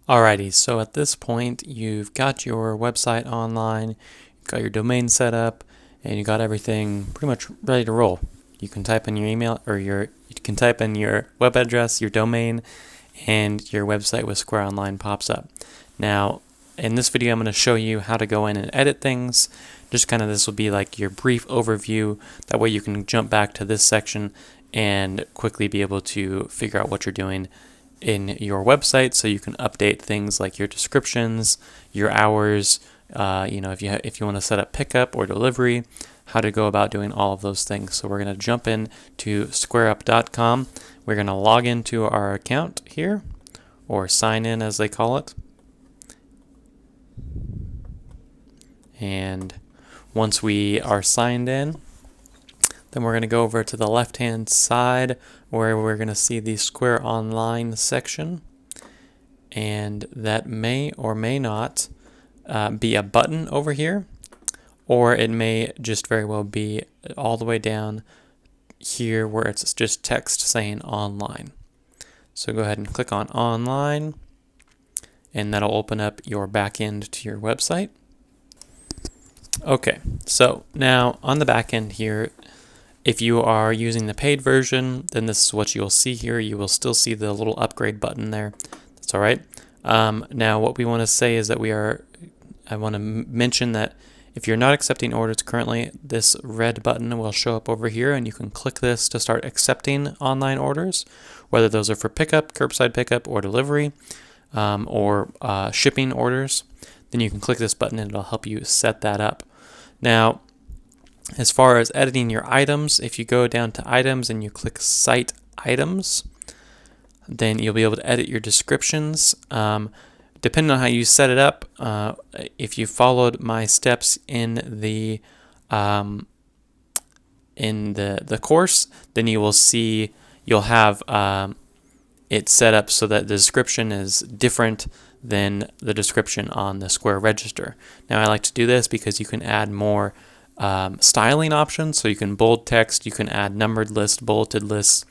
Alrighty, so at this point, you've got your website online, you've got your domain set up, and you got everything pretty much ready to roll. You can type in your email, or you can type in your web address, your domain, and your website with Square Online pops up. Now, in this video, I'm going to show you how to go in and edit things. Just kind of this will be like your brief overview. That way you can jump back to this section and quickly be able to figure out what you're doing in your website, so you can update things like your descriptions, your hours, if you want to set up pickup or delivery, how to go about doing all of those things. So we're going to jump in to squareup.com. We're going to log into our account here, or sign in as they call it. And once we are signed in, then we're going to go over to the left-hand side where we're going to see the Square Online section. And that may or may not be a button over here, or it may just very well be all the way down here where it's just text saying online. So go ahead and click on online, and that'll open up your back end to your website. Okay, so now on the back end here, if you are using the paid version, then this is what you'll see here. You will still see the little upgrade button there. That's all right. Now what we want to say is that I want to mention that if you're not accepting orders currently, this red button will show up over here, and you can click this to start accepting online orders, whether those are for pickup, curbside pickup, or delivery, or shipping orders. Then you can click this button and it'll help you set that up. Now, as far as editing your items, if you go down to items and you click Site Items, then you'll be able to edit your descriptions. Depending on how you set it up, if you followed my steps in the course, then you will see you'll have it set up so that the description is different than the description on the Square Register. Now I like to do this because you can add more styling options. So you can bold text, you can add numbered lists, bulleted lists.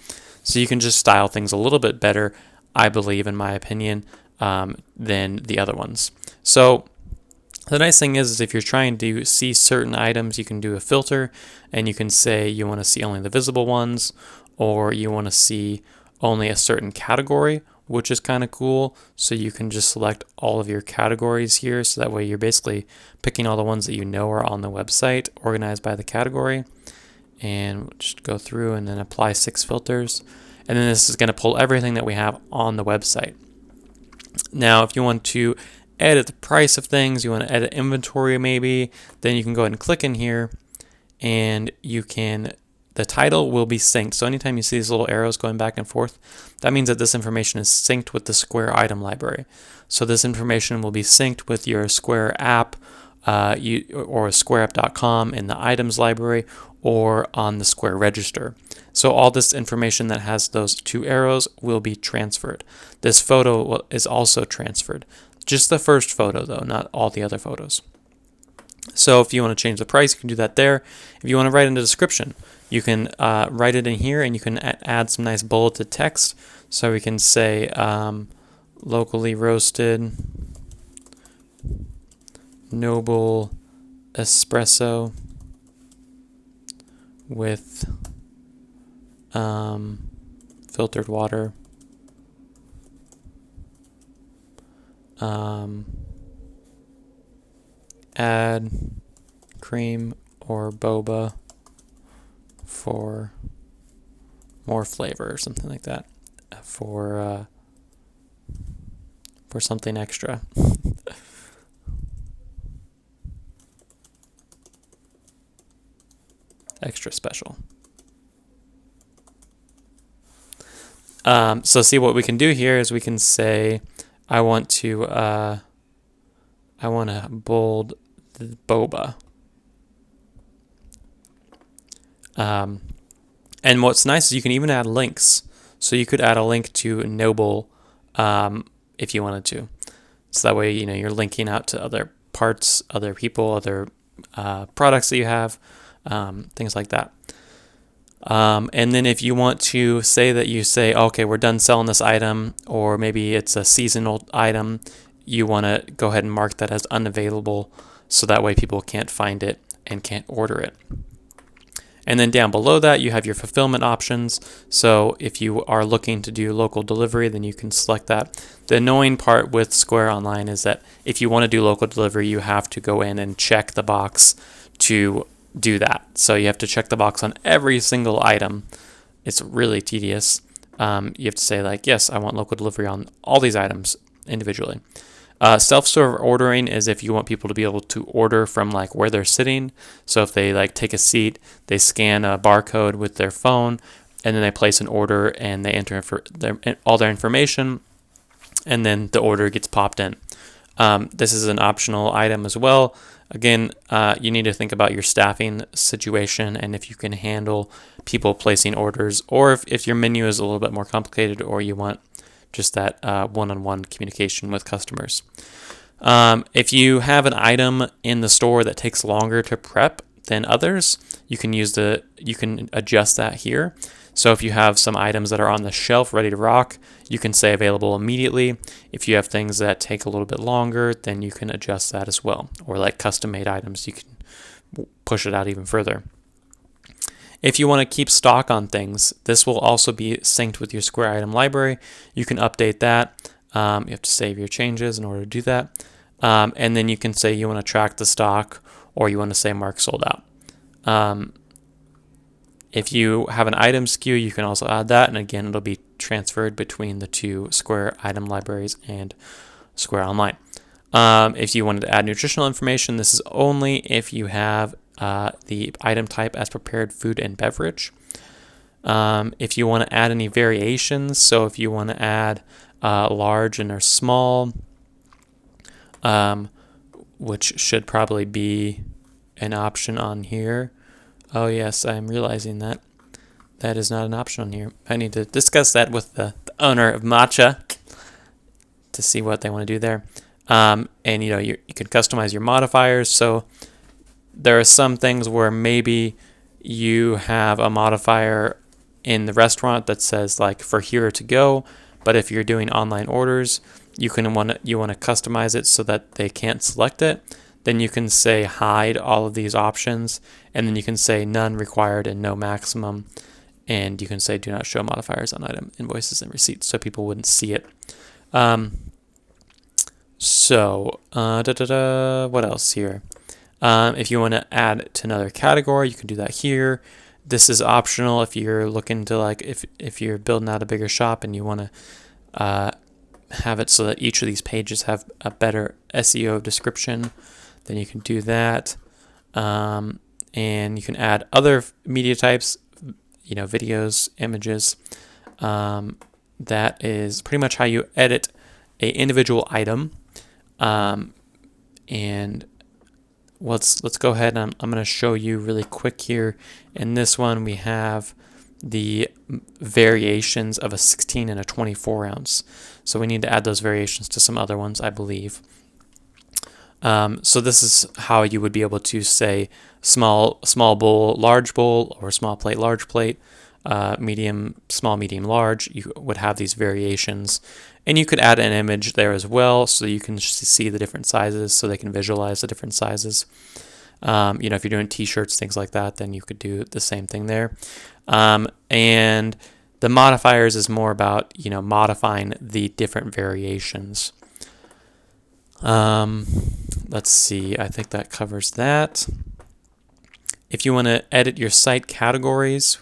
So you can just style things a little bit better, I believe, in my opinion, than the other ones. So the nice thing is if you're trying to see certain items, you can do a filter, and you can say you want to see only the visible ones, or you want to see only a certain category, which is kind of cool. So you can just select all of your categories here, so that way you're basically picking all the ones that you know are on the website, organized by the category. And we'll just go through and then apply 6 filters. And then this is going to pull everything that we have on the website. Now, if you want to edit the price of things, you want to edit inventory maybe, then you can go ahead and click in here, and the title will be synced. So anytime you see these little arrows going back and forth, that means that this information is synced with the Square item library. So this information will be synced with your Square app, or squareup.com in the items library, or on the Square Register. So all this information that has those 2 arrows will be transferred. This photo is also transferred. Just the first photo though, not all the other photos. So if you want to change the price, you can do that there. If you want to write in the description, you can write it in here, and you can add some nice bulleted text. So we can say locally roasted noble espresso with filtered water, add cream or boba for more flavor, or something like that, for something extra. Extra special. So see, what we can do here is we can say I want to bold the boba. And what's nice is you can even add links. So you could add a link to Noble if you wanted to. So that way, you're linking out to other parts, other people, other products that you have, things like that. And then if you want to say that you say, okay, we're done selling this item, or maybe it's a seasonal item, you want to go ahead and mark that as unavailable, so that way people can't find it and can't order it. And then down below that, you have your fulfillment options. So if you are looking to do local delivery, then you can select that. The annoying part with Square Online is that if you want to do local delivery, you have to go in and check the box to do that. So you have to check the box on every single item. It's really tedious. You have to say like, yes, I want local delivery on all these items individually. Self-serve ordering is if you want people to be able to order from like where they're sitting. So if they like take a seat, they scan a barcode with their phone, and then they place an order and they enter all their information, and then the order gets popped in. This is an optional item as well. Again, you need to think about your staffing situation and if you can handle people placing orders, or if your menu is a little bit more complicated, or you want just that one-on-one communication with customers. If you have an item in the store that takes longer to prep than others, you can adjust that here. So if you have some items that are on the shelf ready to rock, you can say available immediately. If you have things that take a little bit longer, then you can adjust that as well. Or like custom-made items, you can push it out even further. If you want to keep stock on things, this will also be synced with your Square item library. You can update that. You have to save your changes in order to do that. And then you can say you want to track the stock, or you want to say mark sold out. If you have an item SKU, you can also add that. And again, it'll be transferred between the two Square item libraries and Square Online. If you wanted to add nutritional information, this is only if you have the item type as prepared food and beverage. If you want to add any variations, so if you want to add large and or small, which should probably be an option on here. Oh yes, I'm realizing that is not an option on here. I need to discuss that with the owner of Matcha to see what they want to do there. And you can customize your modifiers. So there are some things where maybe you have a modifier in the restaurant that says like for here to go, but if you're doing online orders, you want to customize it so that they can't select it. Then you can say hide all of these options, and then you can say none required and no maximum, and you can say do not show modifiers on item invoices and receipts, so people wouldn't see it. What else here? If you want to add to another category, you can do that here. This is optional if you're looking to if you're building out a bigger shop and you want to have it so that each of these pages have a better SEO description, then you can do that. And you can add other media types, videos, images. That is pretty much how you edit an individual item. And let's go ahead and I'm going to show you really quick here. In this one, we have the variations of a 16 and a 24 ounce. So we need to add those variations to some other ones, I believe. So this is how you would be able to say small bowl, large bowl, or small plate, large plate, medium, small, medium, large. You would have these variations. And you could add an image there as well so you can see the different sizes so they can visualize the different sizes. If you're doing t-shirts, things like that, then you could do the same thing there. And the modifiers is more about, modifying the different variations. Let's see, I think that covers that. If you want to edit your site categories,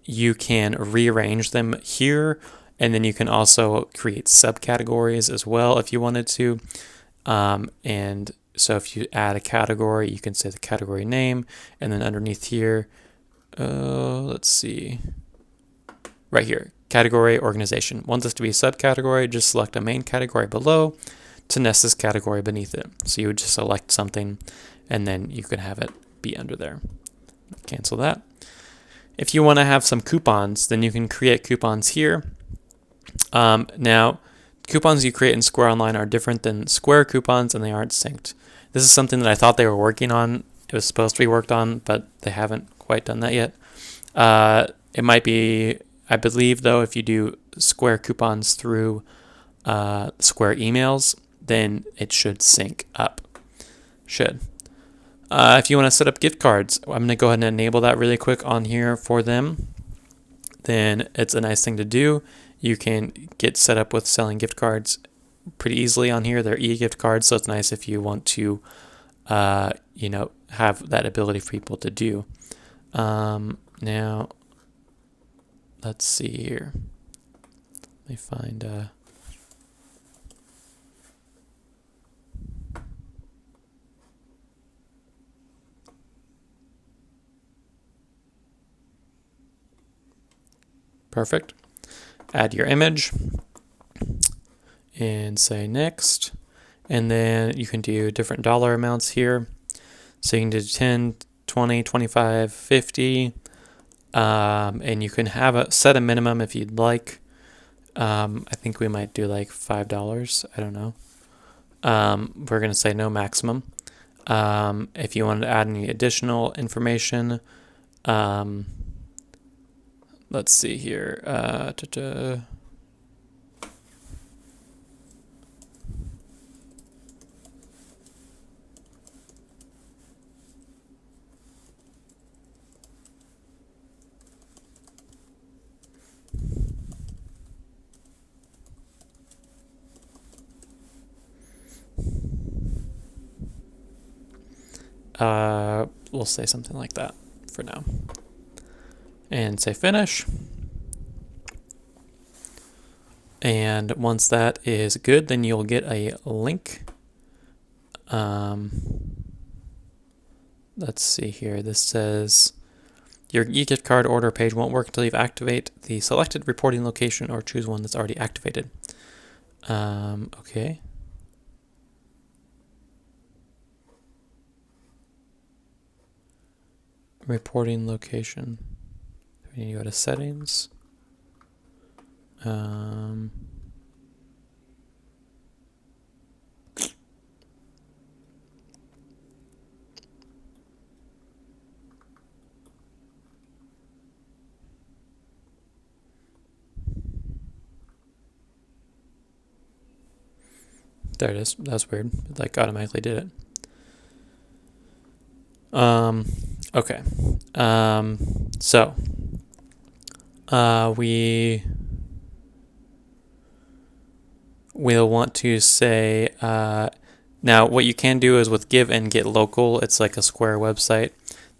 you can rearrange them here, and then you can also create subcategories as well if you wanted to. And so if you add a category, you can say the category name, and then underneath here, let's see, right here, category organization. Want this to be a subcategory, just select a main category below to nest this category beneath it. So you would just select something, and then you could have it be under there. Cancel that. If you want to have some coupons, then you can create coupons here. Now, coupons you create in Square Online are different than Square coupons, and they aren't synced. This is something that I thought they were working on. It was supposed to be worked on, but they haven't quite done that yet. It might be, I believe though, if you do Square coupons through Square emails, then it should sync up. Should. If you want to set up gift cards, I'm going to go ahead and enable that really quick on here for them. Then it's a nice thing to do. You can get set up with selling gift cards pretty easily on here. They're e-gift cards, so it's nice if you want to, have that ability for people to do. Now, let's see here. Let me find. Perfect. Add your image and say next. And then you can do different dollar amounts here. So you can do 10, 20, 25, 50. And you can have set a minimum if you'd like. I think we might do like $5. I don't know. We're going to say no maximum. If you wanted to add any additional information, let's see here. We'll say something like that for now. And say finish. And once that is good, then you'll get a link. Let's see here. This says your e-gift card order page won't work until you activate the selected reporting location or choose one that's already activated. Okay. Reporting location. We need to go to settings. There it is. That's weird. It like automatically did it. Okay. So we'll want to say now what you can do is with give and get local, it's like a Square website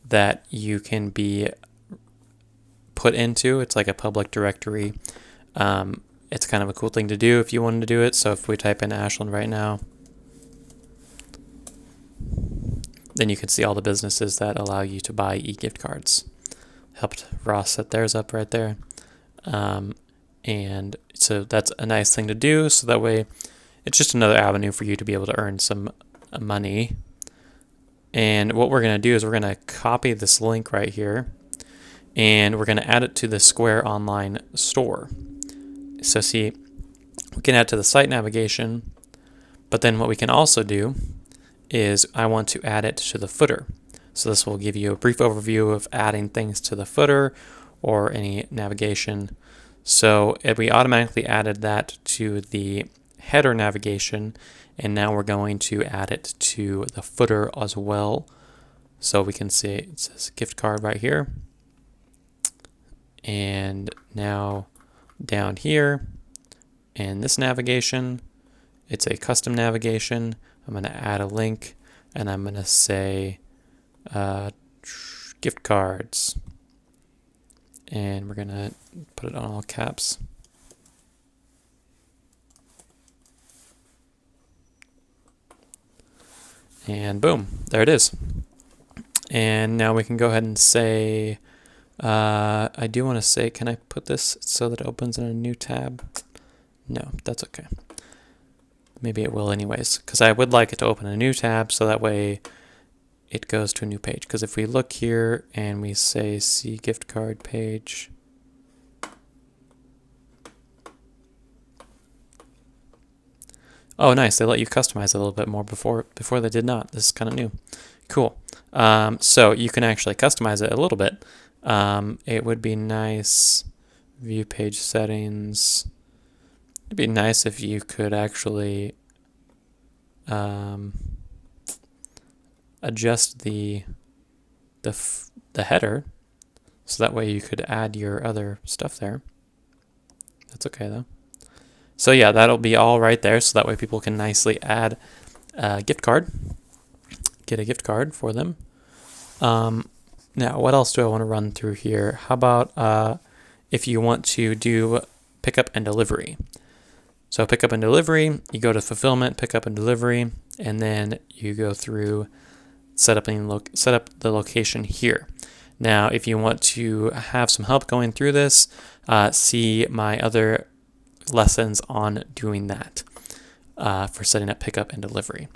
that you can be put into. It's like a public directory. It's kind of a cool thing to do if you wanted to do it. So if we type in Ashland right now, then you can see all the businesses that allow you to buy e-gift cards. Helped Ross set theirs up right there. And so that's a nice thing to do. So that way it's just another avenue for you to be able to earn some money. And what we're going to do is we're going to copy this link right here and we're going to add it to the Square Online store. So see, we can add to the site navigation, but then what we can also do is I want to add it to the footer. So this will give you a brief overview of adding things to the footer or any navigation. So if we automatically added that to the header navigation, and now we're going to add it to the footer as well. So we can see it says gift card right here. And now down here in this navigation, it's a custom navigation. I'm going to add a link and I'm going to say gift cards. And we're going to put it on all caps. And boom, there it is. And now we can go ahead and say, I do want to say, can I put this so that it opens in a new tab? No, that's okay. Maybe it will anyways, because I would like it to open a new tab so that way it goes to a new page. Because if we look here and we say see gift card page, oh nice, they let you customize it a little bit more before they did not. This is kind of new. Cool. So you can actually customize it a little bit. It would be nice, view page settings. It'd be nice if you could actually adjust the header, so that way you could add your other stuff there. That's okay though. So yeah, that'll be all right there, so that way people can nicely add a gift card, get a gift card for them. Now, what else do I want to run through here? How about if you want to do pickup and delivery? So pickup and delivery, you go to fulfillment, pickup and delivery, and then you go through set up the location here. Now, if you want to have some help going through this, see my other lessons on doing that for setting up pickup and delivery.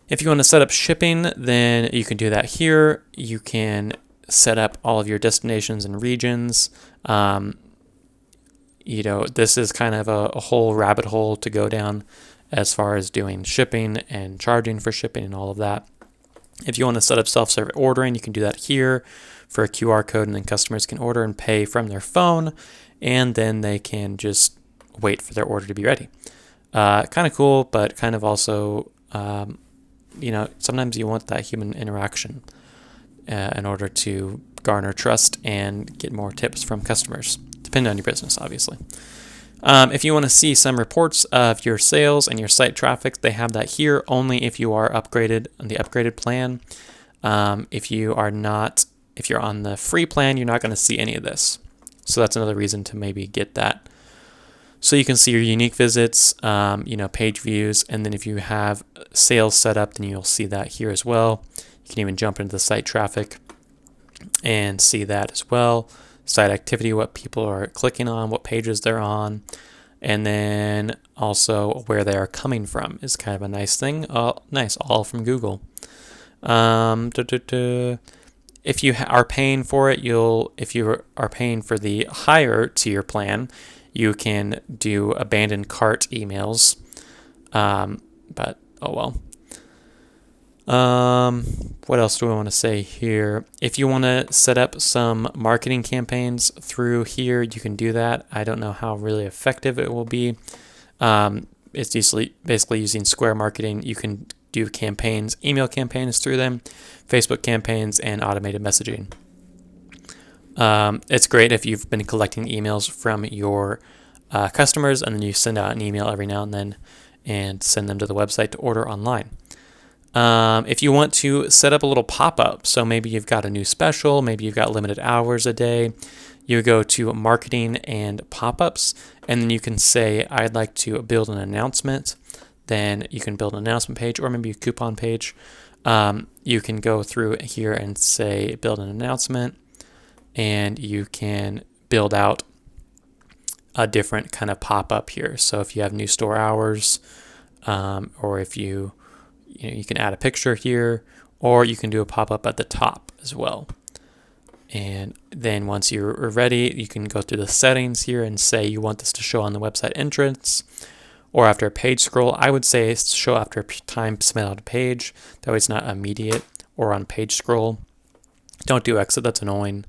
If you want to set up shipping, then you can do that here. You can set up all of your destinations and regions. This is kind of a whole rabbit hole to go down as far as doing shipping and charging for shipping and all of that. If you want to set up self-serve ordering, you can do that here for a QR code, and then customers can order and pay from their phone, and then they can just wait for their order to be ready. Kind of cool, but kind of also, sometimes you want that human interaction in order to garner trust and get more tips from customers, depending on your business, obviously. If you want to see some reports of your sales and your site traffic, they have that here only if you are upgraded on the upgraded plan. If you're on the free plan, you're not going to see any of this. So that's another reason to maybe get that. So you can see your unique visits, page views, and then if you have sales set up, then you'll see that here as well. You can even jump into the site traffic and see that as well. Site activity, what people are clicking on, what pages they're on, and then also where they are coming from is kind of a nice thing. Nice, all from Google. If you are paying for it, if you are paying for the higher tier plan, you can do abandoned cart emails. But oh well. What else do I want to say here? If you want to set up some marketing campaigns through here, you can do that. I don't know how really effective it will be. It's basically using Square Marketing. You can do campaigns, email campaigns through them, Facebook campaigns, and automated messaging. It's great if you've been collecting emails from your customers, and then you send out an email every now and then and send them to the website to order online. If you want to set up a little pop-up, so maybe you've got a new special, maybe you've got limited hours a day, you go to marketing and pop-ups, and then you can say, I'd like to build an announcement. Then you can build an announcement page or maybe a coupon page. You can go through here and say, build an announcement, and you can build out a different kind of pop-up here. So if you have new store hours, or if you can add a picture here, or you can do a pop-up at the top as well. And then once you're ready, you can go through the settings here and say you want this to show on the website entrance or after a page scroll. I would say show after time spent on a page. That way it's not immediate, or on page scroll. Don't do exit, that's annoying.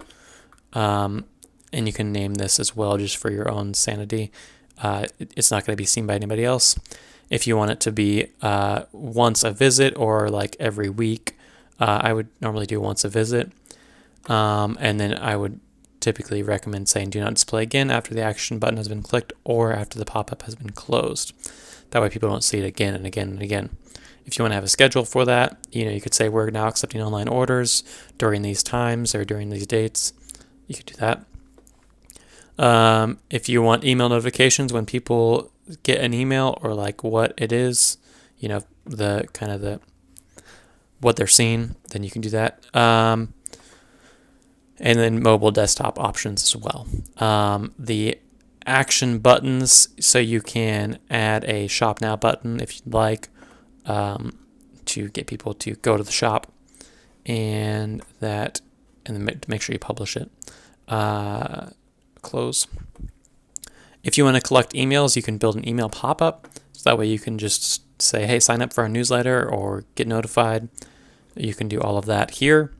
And you can name this as well just for your own sanity. It's not going to be seen by anybody else. If you want it to be once a visit or like every week, I would normally do once a visit. And then I would typically recommend saying do not display again after the action button has been clicked or after the pop-up has been closed. That way people don't see it again and again and again. If you want to have a schedule for that, you could say we're now accepting online orders during these times or during these dates. You could do that. If you want email notifications when people get an email or like what it is, what they're seeing, then you can do that. And then mobile desktop options as well. The action buttons, so you can add a shop now button if you'd like, to get people to go to the shop, and then make sure you publish it. Close. If you want to collect emails, you can build an email pop-up. So that way you can just say, hey, sign up for our newsletter or get notified. You can do all of that here.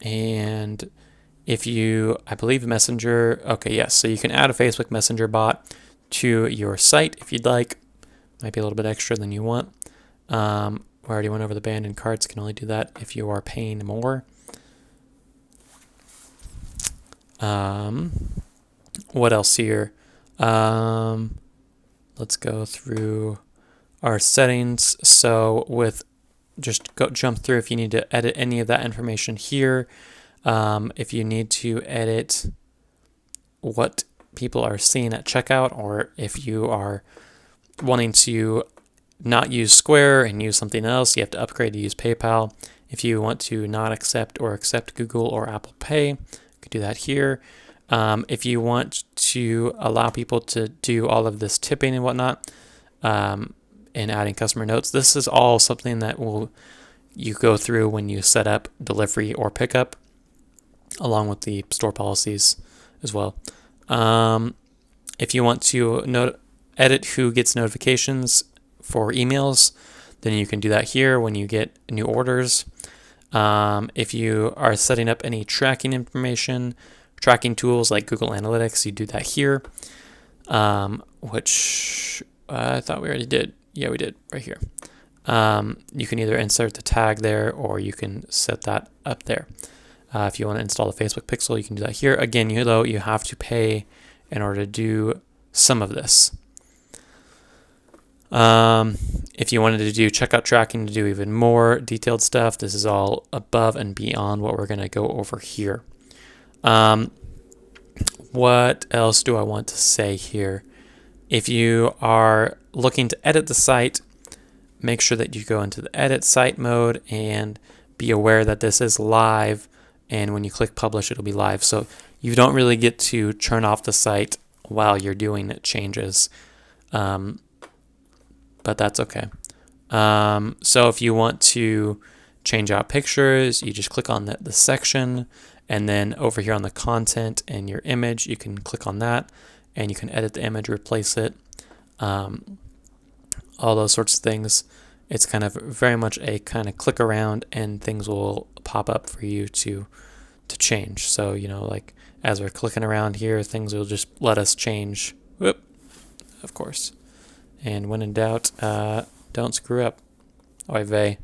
And if you, I believe Messenger, okay, yes, so you can add a Facebook Messenger bot to your site if you'd like. Might be a little bit extra than you want. We already went over the abandoned carts. Can only do that if you are paying more. What else here? Let's go through our settings. So with jump through if you need to edit any of that information here. If you need to edit what people are seeing at checkout, or if you are wanting to not use Square and use something else, you have to upgrade to use PayPal. If you want to not accept or accept Google or Apple Pay, you can do that here. If you want to allow people to do all of this tipping and whatnot, and adding customer notes, this is all something that you go through when you set up delivery or pickup, along with the store policies as well. If you want to edit who gets notifications for emails, then you can do that here when you get new orders. If you are setting up any tracking information, tracking tools like Google Analytics, you do that here, which I thought we already did. Yeah, we did right here. You can either insert the tag there, or you can set that up there. If you want to install the Facebook pixel, you can do that here. Again, you have to pay in order to do some of this. If you wanted to do checkout tracking to do even more detailed stuff, this is all above and beyond what we're going to go over here. What else do I want to say here? If you are looking to edit the site, make sure that you go into the edit site mode and be aware that this is live, and when you click publish, it'll be live. So you don't really get to turn off the site while you're doing changes, but that's okay. So if you want to change out pictures, you just click on the section, and then over here on the content and your image, you can click on that, and you can edit the image, replace it, all those sorts of things. It's kind of very much a kind of click around, and things will pop up for you to change. So, like as we're clicking around here, things will just let us change. Whoop, of course. And when in doubt, don't screw up. Oy vey.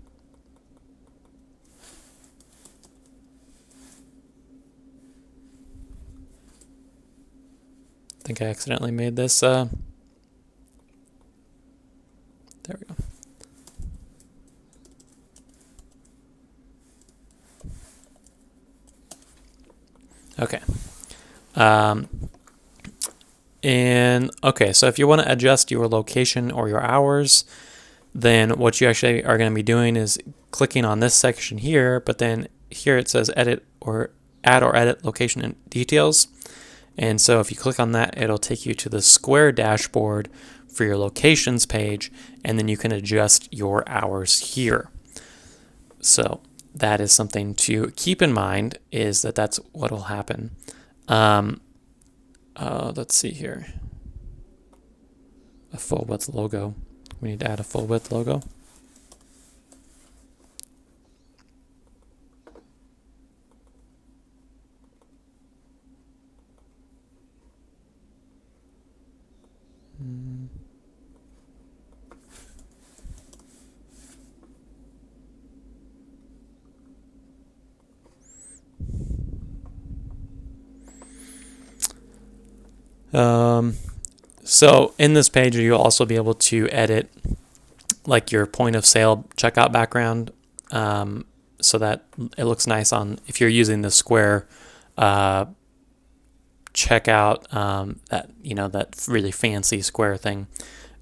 I think I accidentally made this. There we go. Okay. So if you want to adjust your location or your hours, then what you actually are going to be doing is clicking on this section here, but then here it says edit or add or edit location and details. And so if you click on that, it'll take you to the Square dashboard for your locations page, and then you can adjust your hours here. So that is something to keep in mind, is that's what will happen. Let's see here. A full width logo. We need to add a full width logo. So in this page, you'll also be able to edit like your point of sale checkout background, so that it looks nice on, if you're using the Square checkout, that really fancy Square thing,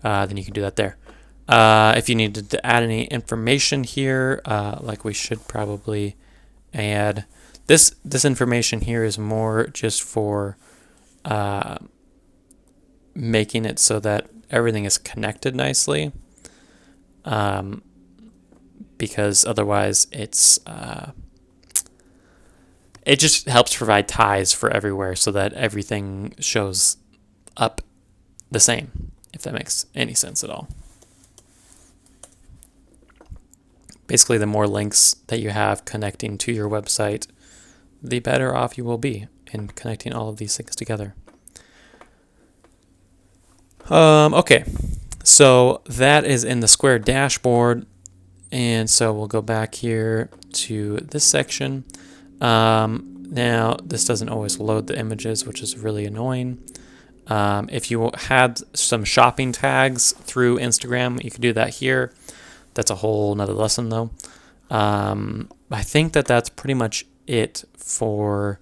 then you can do that there. If you needed to add any information here, like we should probably add this information here is more just for making it so that everything is connected nicely, because otherwise it just helps provide ties for everywhere so that everything shows up the same, if that makes any sense at all. Basically, the more links that you have connecting to your website, the better off you will be in connecting all of these things together. Okay, so that is in the Square dashboard. And so we'll go back here to this section. Now, this doesn't always load the images, which is really annoying. If you had some shopping tags through Instagram, you could do that here. That's a whole nother lesson, though. I think that's pretty much it for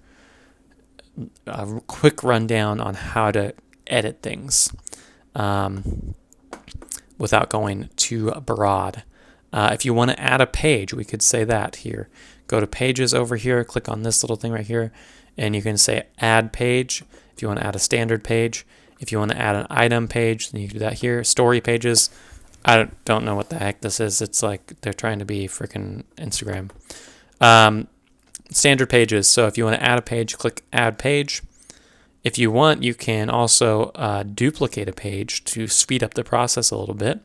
a quick rundown on how to edit things without going too broad. If you want to add a page, we could say that here. Go to Pages over here, click on this little thing right here, and you can say Add Page if you want to add a standard page. If you want to add an item page, then you can do that here. Story pages. I don't know what the heck this is. It's like they're trying to be freaking Instagram. Standard pages. So if you want to add a page, click Add Page. If you want, you can also duplicate a page to speed up the process a little bit,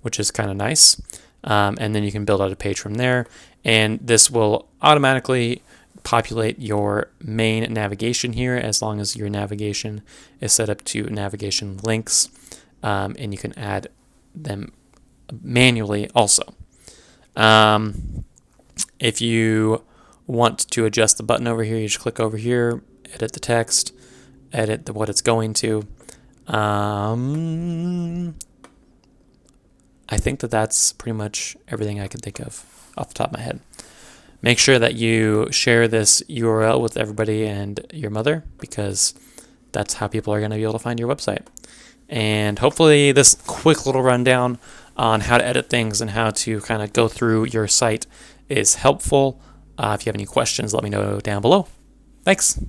which is kind of nice. And then you can build out a page from there. And this will automatically populate your main navigation here as long as your navigation is set up to navigation links. And you can add them manually also. If you want to adjust the button over here, you just click over here, edit the text, edit what it's going to. I think that's pretty much everything I can think of off the top of my head. Make sure that you share this URL with everybody and your mother, because that's how people are going to be able to find your website. And hopefully this quick little rundown on how to edit things and how to kind of go through your site is helpful. If you have any questions, let me know down below. Thanks.